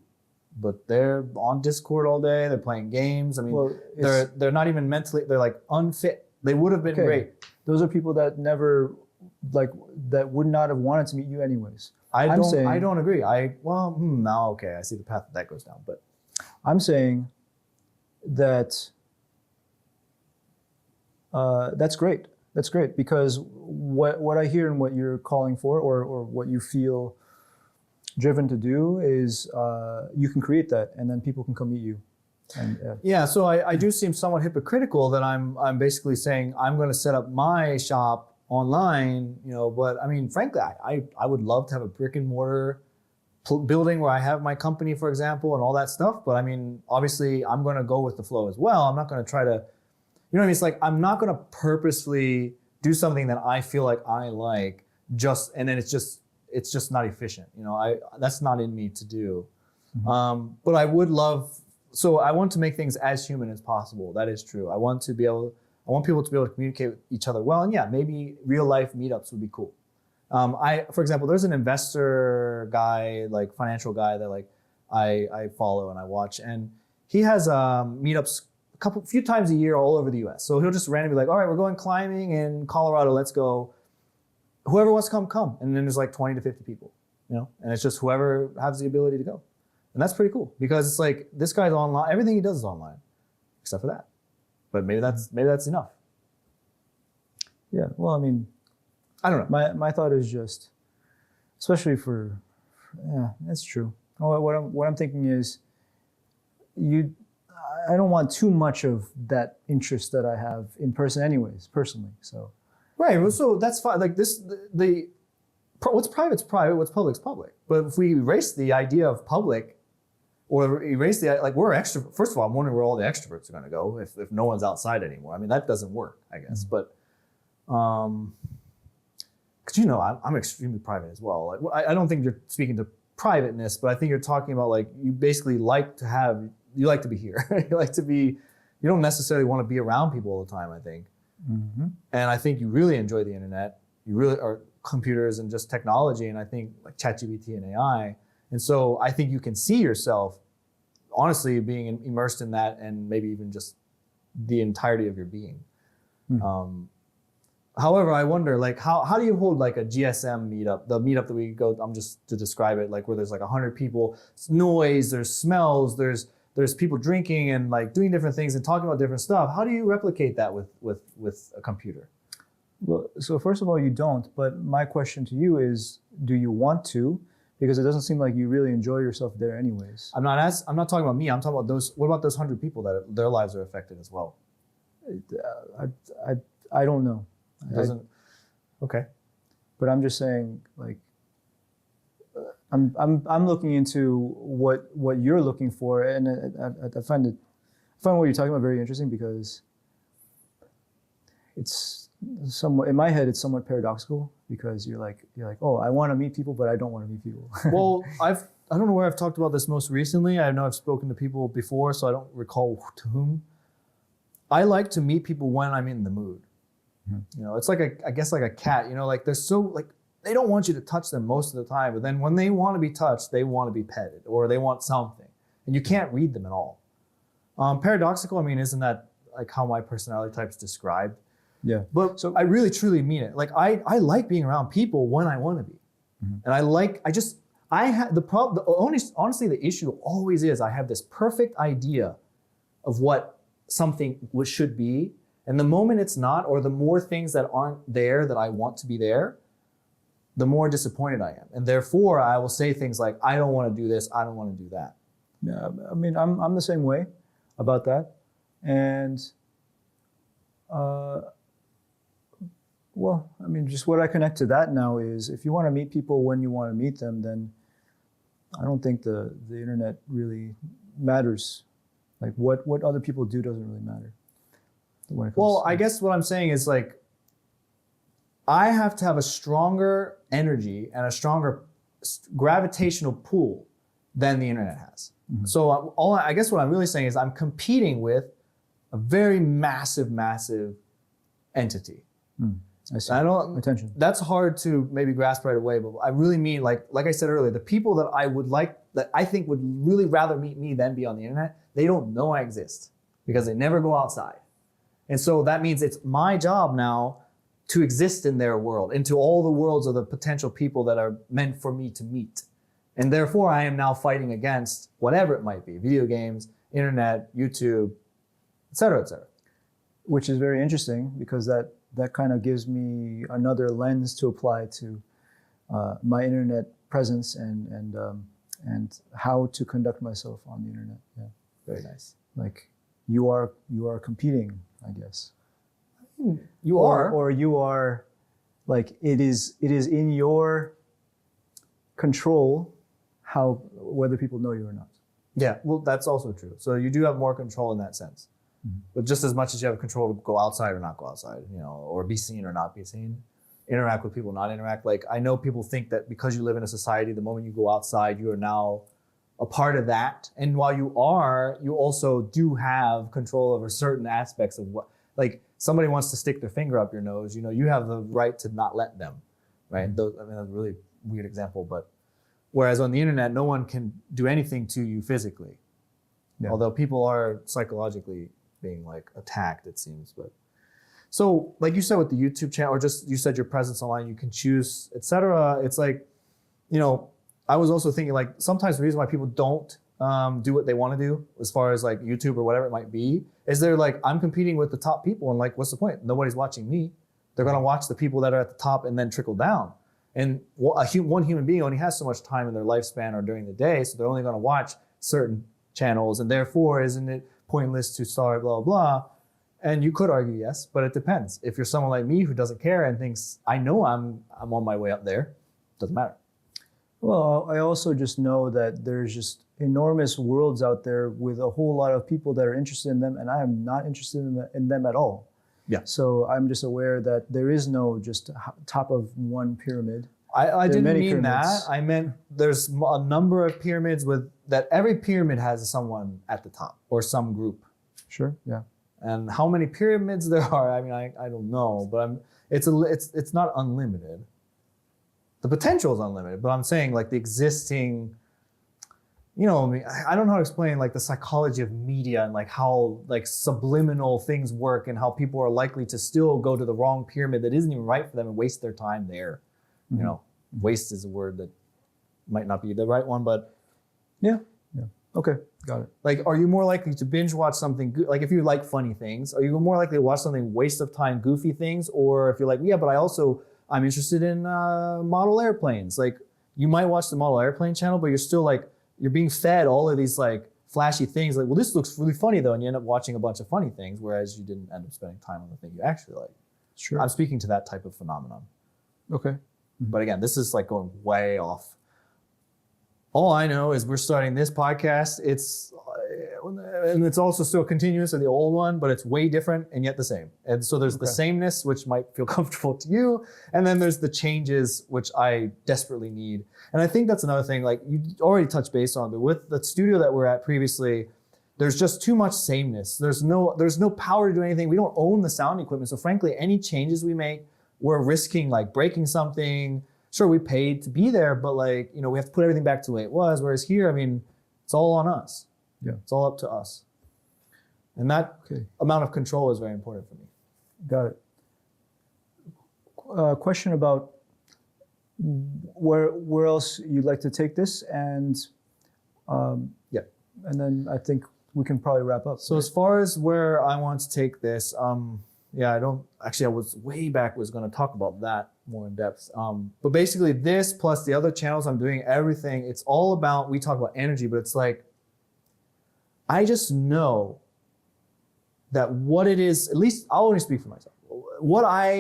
But they're on Discord all day. They're playing games. I mean, they're not even mentally. They're like unfit. They would have been great. Those are people that never, like, that would not have wanted to meet you anyways. I don't agree. Now okay, I see the path that goes down. But I'm saying that that's great. That's great because what I hear and what you're calling for, or what you feel driven to do, is you can create that, and then people can come meet you. And, so I do seem somewhat hypocritical that I'm basically saying I'm going to set up my shop online, you know. But I mean, frankly, I would love to have a brick and mortar building where I have my company, for example, and all that stuff. But I mean, obviously, I'm going to go with the flow as well. I'm not going to try to. You know what I mean? It's like I'm not going to purposefully do something that I feel like I like and then it's just not efficient. You know, that's not in me to do. But I would love. So I want to make things as human as possible. That is true. I want people to be able to communicate with each other well. And yeah, maybe real life meetups would be cool. For example, there's an investor guy, like financial guy that like I follow and I watch, and he has meetups a few times a year all over the US. So he'll just randomly be like, all right, we're going climbing in Colorado, let's go. Whoever wants to come. And then there's like 20 to 50 people, you know, and it's just whoever has the ability to go. And that's pretty cool because it's like, this guy's online, everything he does is online, except for that. But maybe that's enough. Yeah. Well, I mean, I don't know. my thought is just, especially yeah, that's true. What I'm thinking is, I don't want too much of that interest that I have in person, anyways, personally. So. Right. Well, so that's fine. Like what's private's private, what's public's public. But if we erase the idea of public, or erase we're extrovert. First of all, I'm wondering where all the extroverts are going to go if no one's outside anymore. I mean, that doesn't work, I guess. But, because I'm extremely private as well. Like, I don't think you're speaking to privateness, but I think you're talking about like you basically like to be here. You don't necessarily want to be around people all the time, I think. Mm-hmm. And I think you really enjoy the internet. You really are computers and just technology, and I think like ChatGPT and AI. And so I think you can see yourself honestly being immersed in that, and maybe even just the entirety of your being. Mm-hmm. However, I wonder, like, how do you hold like a GSM meetup, the meetup that we go, I'm just to describe it, like where there's like 100 people, it's noise, there's smells, there's people drinking and like doing different things and talking about different stuff. How do you replicate that with a computer? Well, so first of all, you don't. But my question to you is, do you want to? Because it doesn't seem like you really enjoy yourself there, anyways. I'm not talking about me. I'm talking about those. What about those 100 people that their lives are affected as well? I don't know. It doesn't. Okay. But I'm just saying, like, I'm looking into what you're looking for, and I find what you're talking about very interesting, because it's somewhat, in my head, it's somewhat paradoxical, because you're like, oh, I want to meet people, but I don't want to meet people. Well, I don't know where I've talked about this most recently. I know I've spoken to people before, so I don't recall to whom. I like to meet people when I'm in the mood. Mm-hmm. It's like I guess like a cat. Like they're so like, they don't want you to touch them most of the time, but then when they want to be touched, they want to be petted, or they want something, and you can't read them at all. Paradoxical. I mean, isn't that like how my personality type's described? Yeah. But so I really truly mean it. Like I like being around people when I want to be, and I have the problem. Honestly, the issue always is I have this perfect idea of what something should be, and the moment it's not, or the more things that aren't there that I want to be there, the more disappointed I am. And therefore, I will say things like, I don't want to do this, I don't want to do that. Yeah, I mean, I'm the same way about that. And, well, I mean, just what I connect to that now is, if you want to meet people when you want to meet them, then I don't think the internet really matters. Like what other people do doesn't really matter. Well, I guess what I'm saying is like, I have to have a stronger energy and a stronger gravitational pull than the internet has. Mm-hmm. So I guess what I'm really saying is I'm competing with a very massive entity. I see. Attention. That's hard to maybe grasp right away, but I really mean like I said earlier, the people that I think would really rather meet me than be on the internet, they don't know I exist because they never go outside. And so that means it's my job now to exist in their world, into all the worlds of the potential people that are meant for me to meet. And therefore, I am now fighting against whatever it might be, video games, internet, YouTube, et cetera, et cetera. Which is very interesting, because that kind of gives me another lens to apply to my internet presence and how to conduct myself on the internet. Yeah, very nice. Like you are competing, I guess. You are, or you are, like it is in your control whether people know you or not. Yeah, well, that's also true. So you do have more control in that sense, but just as much as you have control to go outside or not go outside, or be seen or not be seen, interact with people, not interact. Like I know people think that because you live in a society, the moment you go outside, you are now a part of that. And while you are, you also do have control over certain aspects of what, like somebody wants to stick their finger up your nose, you have the right to not let them, right? That's a really weird example, but whereas on the internet, no one can do anything to you physically. Yeah. Although people are psychologically being like attacked, it seems. But so like you said with the YouTube channel, or just you said your presence online, you can choose, etc. It's like, I was also thinking like sometimes the reason why people don't do what they want to do as far as like YouTube or whatever it might be, is they're like, I'm competing with the top people, and like, what's the point? Nobody's watching me. They're gonna watch the people that are at the top and then trickle down. And one human being only has so much time in their lifespan or during the day, so they're only gonna watch certain channels, and therefore, isn't it pointless to start blah, blah. And you could argue yes, but it depends. If you're someone like me who doesn't care and thinks, I know I'm on my way up there, doesn't matter. Well, I also just know that there's just enormous worlds out there with a whole lot of people that are interested in them, and I am not interested in them at all. Yeah. So I'm just aware that there is no just top of one pyramid. I didn't mean pyramids. that. I meant there's a number of pyramids with that. Every pyramid has someone at the top or some group. Sure. Yeah. And how many pyramids there are, I mean, I don't know, but it's not unlimited. The potential is unlimited, but I'm saying like the existing, you know, I don't know how to explain like the psychology of media and like how like subliminal things work and how people are likely to still go to the wrong pyramid that isn't even right for them and waste their time there. Mm-hmm. You know, waste is a word that might not be the right one, but yeah. Okay, got it. like, are you more likely to binge watch something like if you like funny things, are you more likely to watch something waste of time, goofy things, or if you're like, yeah, but I'm interested in model airplanes. Like you might watch the model airplane channel, but you're still like, you're being fed all of these like flashy things. Like, well, this looks really funny though. And you end up watching a bunch of funny things, whereas you didn't end up spending time on the thing you actually like. Sure. I'm speaking to that type of phenomenon. Okay. But again, this is like going way off. All I know is we're starting this podcast. And it's also still continuous in the old one, but it's way different and yet the same. And so there's the sameness, which might feel comfortable to you. And then there's the changes, which I desperately need. And I think that's another thing, like you already touched base on, but with the studio that we're at previously, there's just too much sameness. There's no power to do anything. We don't own the sound equipment. So frankly, any changes we make, we're risking like breaking something. Sure, we paid to be there, but like, you know, we have to put everything back to the way it was. Whereas here, I mean, it's all on us. Yeah. It's all up to us. And that amount of control is very important for me. Got it. Question about where else you'd like to take this, and and then I think we can probably wrap up. So as far as where I want to take this, I was way back was going to talk about that more in depth. But basically this plus the other channels I'm doing, everything, it's all about, we talk about energy, but it's like, I just know that what it is, at least I'll only speak for myself, what I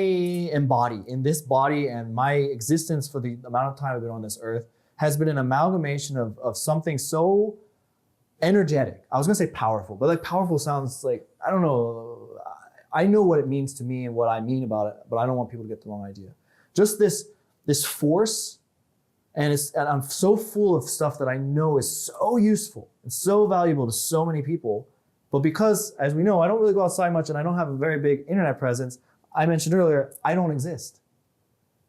embody in this body and my existence for the amount of time I've been on this earth has been an amalgamation of something so energetic. I was gonna say powerful, but like powerful sounds like, I don't know. I know what it means to me and what I mean about it, but I don't want people to get the wrong idea. Just this force, and I'm so full of stuff that I know is so useful and so valuable to so many people. But because, as we know, I don't really go outside much and I don't have a very big internet presence, I mentioned earlier, I don't exist,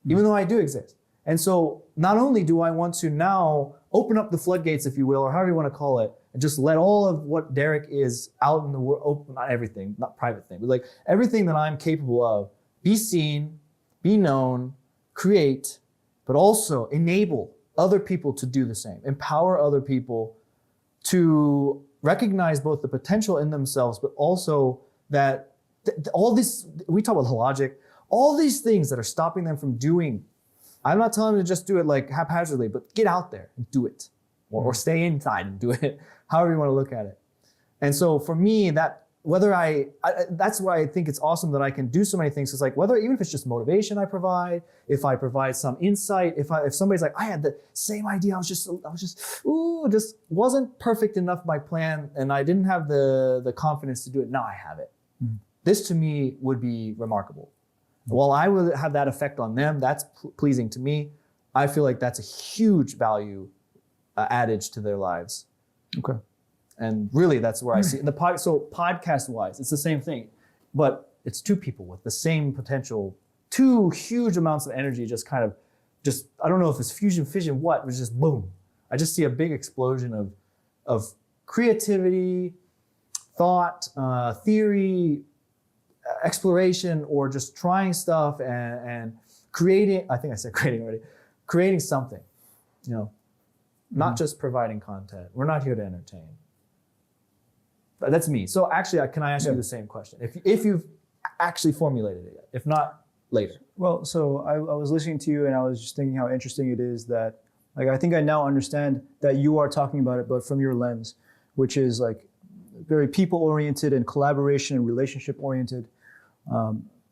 even though I do exist. And so not only do I want to now open up the floodgates, if you will, or however you want to call it, and just let all of what Derek is out in the world, open, not everything, not private thing, but like everything that I'm capable of, be seen, be known, create, but also enable other people to do the same, empower other people to recognize both the potential in themselves, but also that all this, we talk about the logic, all these things that are stopping them from doing. I'm not telling them to just do it like haphazardly, but get out there and do it, or stay inside and do it, however you want to look at it. And so for me, that that's why I think it's awesome that I can do so many things. It's like even if it's just motivation I provide, if I provide some insight, if somebody's like, I had the same idea, I was just wasn't perfect enough my plan, and I didn't have the confidence to do it. Now I have it. Mm-hmm. This to me would be remarkable. While I would have that effect on them, that's pleasing to me. I feel like that's a huge value adage to their lives. Okay. And really, that's where I see it. So podcast-wise, it's the same thing, but it's two people with the same potential, two huge amounts of energy, I don't know if it's fusion, fission, what, it was just boom. I just see a big explosion of creativity, thought, theory, exploration, or just trying stuff and creating, I think I said creating already, creating something, you know. not just providing content. We're not here to entertain. But that's me. So actually, can I ask you the same question? If you've actually formulated it yet, if not, later. Well, so I was listening to you and I was just thinking how interesting it is that, like, I think I now understand that you are talking about it, but from your lens, which is like very people-oriented and collaboration and relationship-oriented.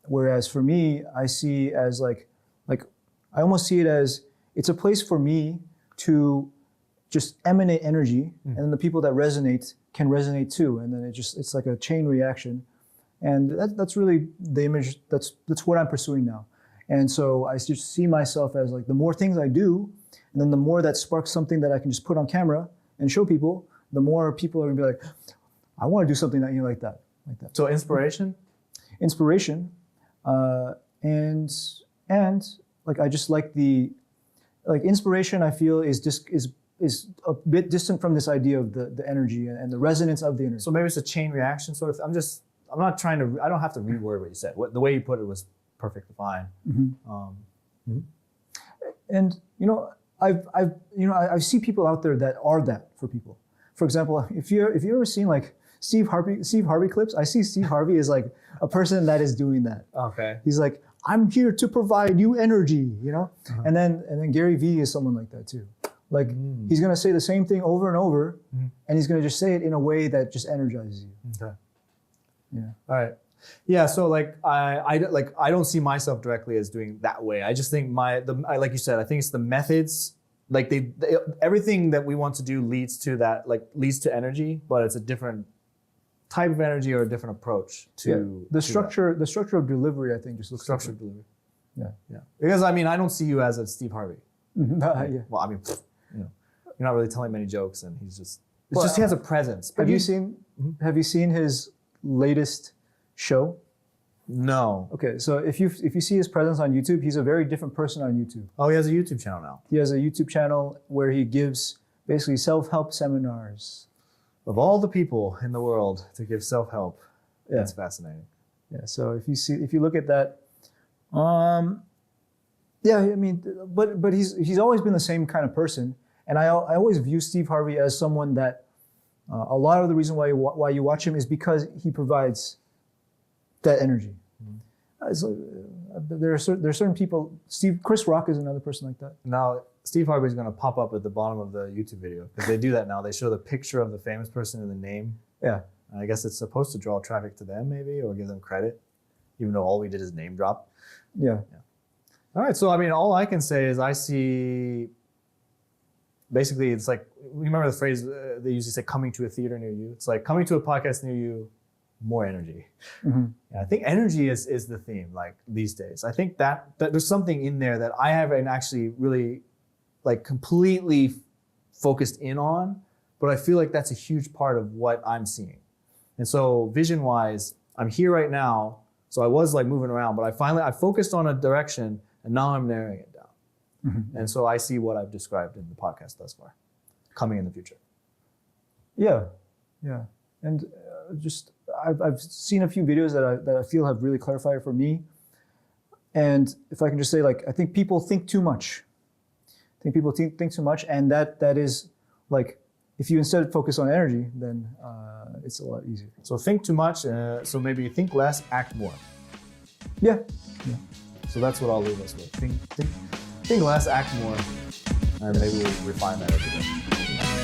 Whereas for me, I see as like I almost see it as it's a place for me to just emanate energy, and then the people that resonate can resonate too, and then it's like a chain reaction, and that's really the image. That's what I'm pursuing now, and so I just see myself as like the more things I do, and then the more that sparks something that I can just put on camera and show people, the more people are gonna be like, I want to do something that like that. So inspiration, and like I just like the inspiration. I feel is a bit distant from this idea of the energy and the resonance of the energy. So maybe it's a chain reaction sort of. I'm not trying to. I don't have to reword what you said. The way you put it was perfectly fine. And I see people out there that are that for people. For example, if you ever seen like Steve Harvey clips, I see Steve Harvey as like a person that is doing that. Okay. He's like, I'm here to provide you energy, And then Gary Vee is someone like that too. Like he's gonna say the same thing over and over, and he's gonna just say it in a way that just energizes you. Okay. Yeah. All right. Yeah. So like I don't see myself directly as doing that way. I just think like you said, I think it's the methods. Like everything that we want to do leads to energy, but it's a different type of energy or a different approach to the structure. The structure of delivery, I think, just looks structure of delivery. Yeah. Because I mean, I don't see you as a Steve Harvey. Yeah. Well, I mean, you're not really telling many jokes, and he's just. It's just he has a presence. Have you seen his latest show? No. Okay, so if you see his presence on YouTube, he's a very different person on YouTube. Oh, he has a YouTube channel now. He has a YouTube channel where he gives basically self-help seminars. Of all the people in the world to give self-help, that's fascinating. Yeah. So if you look at that, I mean, but he's always been the same kind of person, and I always view Steve Harvey as someone that a lot of the reason why you watch him is because he provides that energy. There are certain people. Chris Rock is another person like that. Now, Steve Harvey is going to pop up at the bottom of the YouTube video because they do that now. They show the picture of the famous person in the name. Yeah. And I guess it's supposed to draw traffic to them, maybe, or give them credit, even though all we did is name drop. Yeah. All right. So I mean, all I can say is I see. Basically, it's like you remember the phrase they usually say, "Coming to a theater near you." It's like coming to a podcast near you. More energy. Yeah, I think energy is the theme like these days. I think that there's something in there that I haven't actually really like completely focused in on, but I feel like that's a huge part of what I'm seeing. And so vision wise, I'm here right now. So I was like moving around, but I focused on a direction and now I'm narrowing it down. And so I see what I've described in the podcast thus far coming in the future. Yeah. And I've seen a few videos that I feel have really clarified it for me. And if I can just say, like, I think people think too much. I think people think too much, and that is like, if you instead focus on energy, then it's a lot easier. So think too much. So maybe think less, act more. Yeah. So that's what I'll leave us with. Think less, act more, and maybe we'll refine that every day.